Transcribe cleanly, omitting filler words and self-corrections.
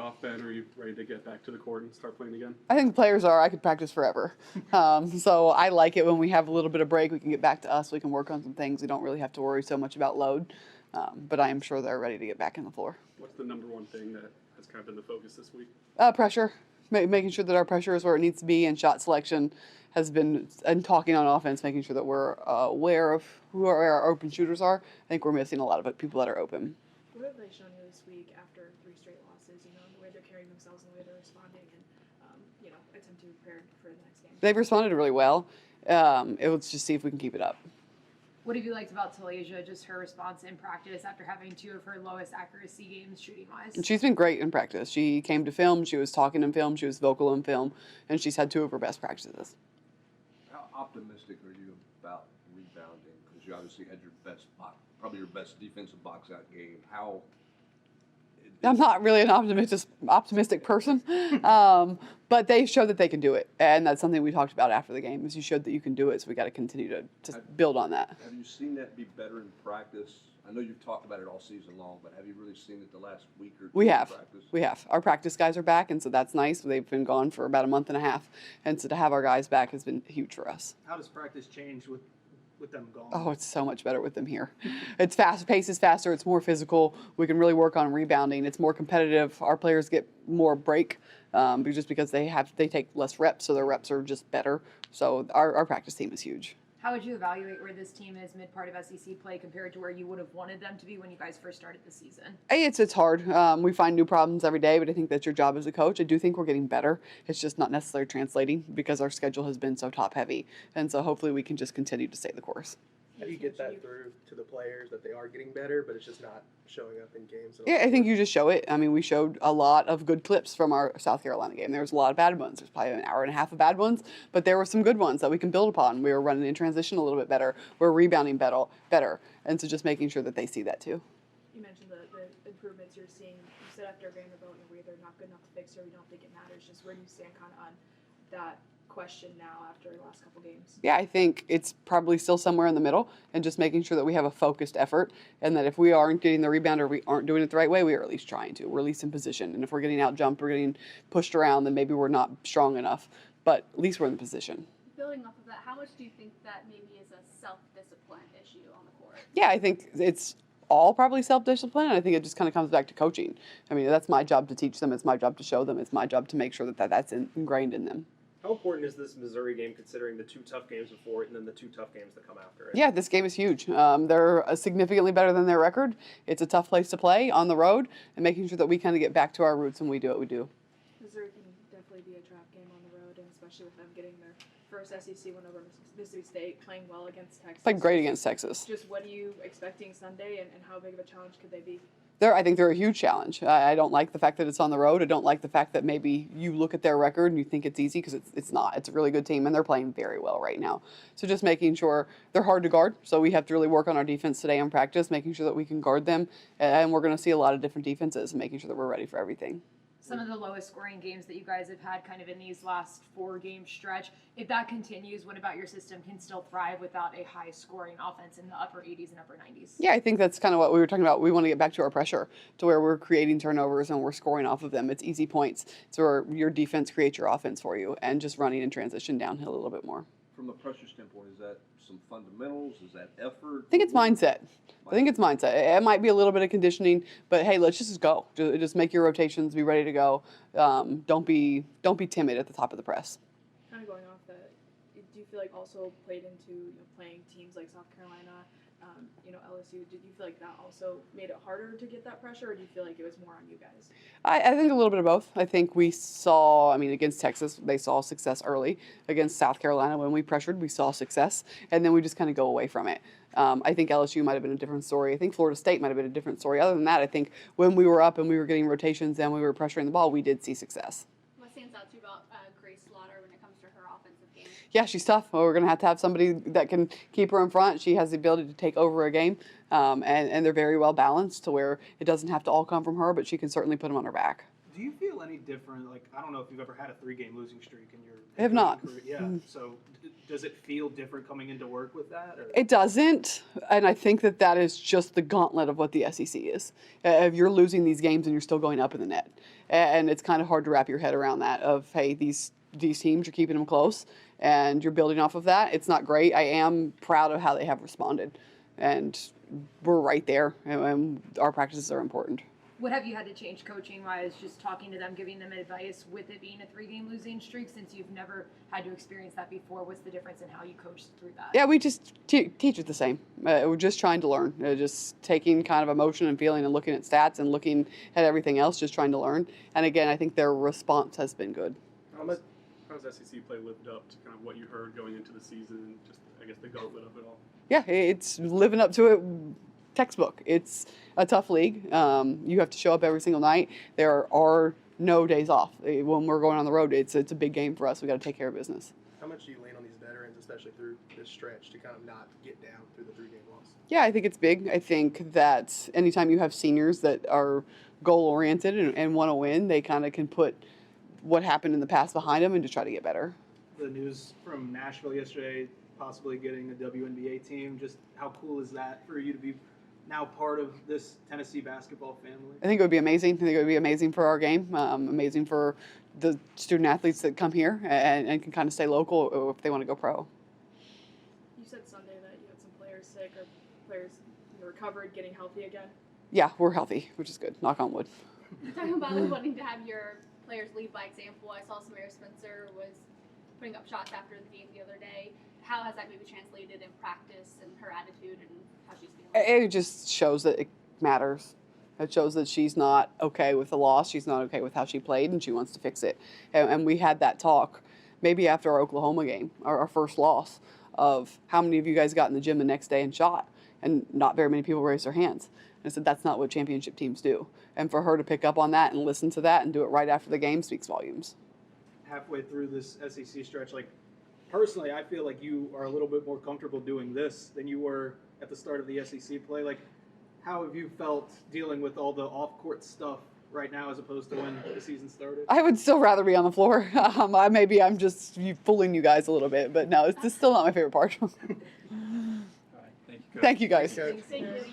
off, Ben? Are you ready to get back to the court and start playing again? I think the players are. I could practice forever. So I like it when we have a little bit of break. We can get back to us. We can work on some things. We don't really have to worry so much about load. But I am sure they're ready to get back in the floor. What's the number one thing that has kind of been the focus this week? Pressure. Making sure that our pressure is where it needs to be, and shot selection has been, and talking on offense, making sure that we're aware of who our open shooters are. I think we're missing a lot of people that are open. What have they shown you this week after 3 straight losses? The way they're carrying themselves and the way they're responding, and attempt to prepare for the next game. They've responded really well. Let's just see if we can keep it up. What have you liked about Talasia, just her response in practice after having 2 of her lowest accuracy games shooting-wise? She's been great in practice. She came to film, she was talking in film, she was vocal in film, and she's had 2 of her best practices. How optimistic are you about rebounding? Because you obviously had your best, probably your best defensive box-out game. I'm not really an optimistic person, but they showed that they can do it, and that's something we talked about after the game. Is you showed that you can do it, so we got to continue to build on that. Have you seen that be better in practice? I know you've talked about it all season long, but have you really seen it the last week or 2 We have. in practice? We have. Our practice guys are back, and so that's nice. They've been gone for about a month and a half, and so to have our guys back has been huge for us. How does practice change with them gone? Oh, it's so much better with them here. It's fast, pace is faster, it's more physical. We can really work on rebounding. It's more competitive. Our players get more break just because they take less reps, so their reps are just better. So our practice team is huge. How would you evaluate where this team is mid-part of SEC play compared to where you would have wanted them to be when you guys first started the season? It's hard. We find new problems every day, but I think that's your job as a coach. I do think we're getting better. It's just not necessarily translating because our schedule has been so top-heavy. And so hopefully we can just continue to stay the course. How do you get that through to the players that they are getting better, but it's just not showing up in games? Yeah, I think you just show it. I mean, we showed a lot of good clips from our South Carolina game. There was a lot of bad ones. There's probably an hour and a half of bad ones, but there were some good ones that we can build upon. We were running in transition a little bit better. We're rebounding better. And so just making sure that they see that too. You mentioned the improvements you're seeing. You said after a game about where they're not good enough to fix or you don't think it matters. Just where do you stand kind of on that question now after the last couple games? Yeah, I think it's probably still somewhere in the middle, and just making sure that we have a focused effort, and that if we aren't getting the rebound or we aren't doing it the right way, we are at least trying to. We're at least in position, and if we're getting out jumped, we're getting pushed around, then maybe we're not strong enough, but at least we're in the position. Building off of that, how much do you think that maybe is a self-discipline issue on the court? Yeah, I think it's all probably self-discipline, and I think it just kind of comes back to coaching. I mean, that's my job to teach them. It's my job to show them. It's my job to make sure that that's ingrained in them. How important is this Missouri game considering the 2 tough games before it and then the 2 tough games that come after it? Yeah, this game is huge. They're significantly better than their record. It's a tough place to play on the road, and making sure that we kind of get back to our roots and we do what we do. Missouri can definitely be a trap game on the road, and especially with them getting their first SEC win over Mississippi State, playing well against Texas. Played great against Texas. Just what are you expecting Sunday, and how big of a challenge could they be? I think they're a huge challenge. I don't like the fact that it's on the road. I don't like the fact that maybe you look at their record and you think it's easy, because it's not. It's a really good team, and they're playing very well right now. So just making sure they're hard to guard. So we have to really work on our defense today in practice, making sure that we can guard them. And we're going to see a lot of different defenses and making sure that we're ready for everything. Some of the lowest scoring games that you guys have had kind of in these last 4-game stretch. If that continues, what about your system can still thrive without a high scoring offense in the upper 80s and upper 90s? Yeah, I think that's kind of what we were talking about. We want to get back to our pressure, to where we're creating turnovers and we're scoring off of them. It's easy points. It's where your defense creates your offense for you, and just running in transition downhill a little bit more. From a pressure standpoint, is that some fundamentals? Is that effort? I think it's mindset. It might be a little bit of conditioning, but hey, let's just go. Just make your rotations, be ready to go. Don't be timid at the top of the press. Kind of going off that, do you feel like also played into playing teams like South Carolina, LSU? Did you feel like that also made it harder to get that pressure, or do you feel like it was more on you guys? I think a little bit of both. I think we saw, against Texas, they saw success early. Against South Carolina, when we pressured, we saw success, and then we just kind of go away from it. I think LSU might have been a different story. I think Florida State might have been a different story. Other than that, I think when we were up and we were getting rotations and we were pressuring the ball, we did see success. What stands out to you about Grace Slaughter when it comes to her offensive game? Yeah, she's tough. Well, we're going to have somebody that can keep her in front. She has the ability to take over a game, and they're very well balanced to where it doesn't have to all come from her, but she can certainly put them on her back. Do you feel any different? Like, I don't know if you've ever had a 3-game losing streak in your I have not. career. Yeah. So does it feel different coming into work with that? Or? It doesn't, and I think that that is just the gauntlet of what the SEC is. If you're losing these games and you're still going up in the net, and it's kind of hard to wrap your head around that. Of hey, these teams are keeping them close, and you're building off of that. It's not great. I am proud of how they have responded, and we're right there, and our practices are important. What have you had to change coaching wise, just talking to them, giving them advice with it being a 3-game losing streak, since you've never had to experience that before? What's the difference in how you coach through that? Yeah, we just teach it the same. We're just trying to learn, just taking kind of emotion and feeling and looking at stats and looking at everything else, just trying to learn. And again, I think their response has been good. How's SEC play lived up to kind of what you heard going into the season and just, I guess, the gauntlet of it all? Yeah, it's living up to it. Textbook. It's a tough league. You have to show up every single night. There are no days off. When we're going on the road, it's a big game for us. We got to take care of business. How much do you lean on these veterans, especially through this stretch, to kind of not get down through the 3-game loss? Yeah, I think it's big. I think that anytime you have seniors that are goal-oriented and want to win, they kind of can put what happened in the past behind them and just try to get better. The news from Nashville yesterday, possibly getting a WNBA team, just how cool is that for you to be now part of this Tennessee basketball family? I think it would be amazing. I think it would be amazing for our game, amazing for the student athletes that come here and can kind of stay local or if they want to go pro. You said Sunday that you had some players sick or players recovered, getting healthy again. Yeah, we're healthy, which is good. Knock on wood. You're talking about wanting to have your players lead by example. I saw Samara Spencer was putting up shots after the game the other day. How has that maybe translated in practice and her attitude and how she's feeling? It just shows that it matters. It shows that she's not okay with the loss. She's not okay with how she played, and she wants to fix it. And we had that talk maybe after our Oklahoma game, our first loss, of how many of you guys got in the gym the next day and shot, and not very many people raised their hands. And I said, that's not what championship teams do. And for her to pick up on that and listen to that and do it right after the game speaks volumes. Halfway through this SEC stretch, like, personally, I feel like you are a little bit more comfortable doing this than you were at the start of the SEC play. Like, how have you felt dealing with all the off-court stuff right now as opposed to when the season started? I would still rather be on the floor. I'm just fooling you guys a little bit, but no, it's still not my favorite part. All right, thank you, Coach. Thank you, guys. Thanks, Coach. Thank you.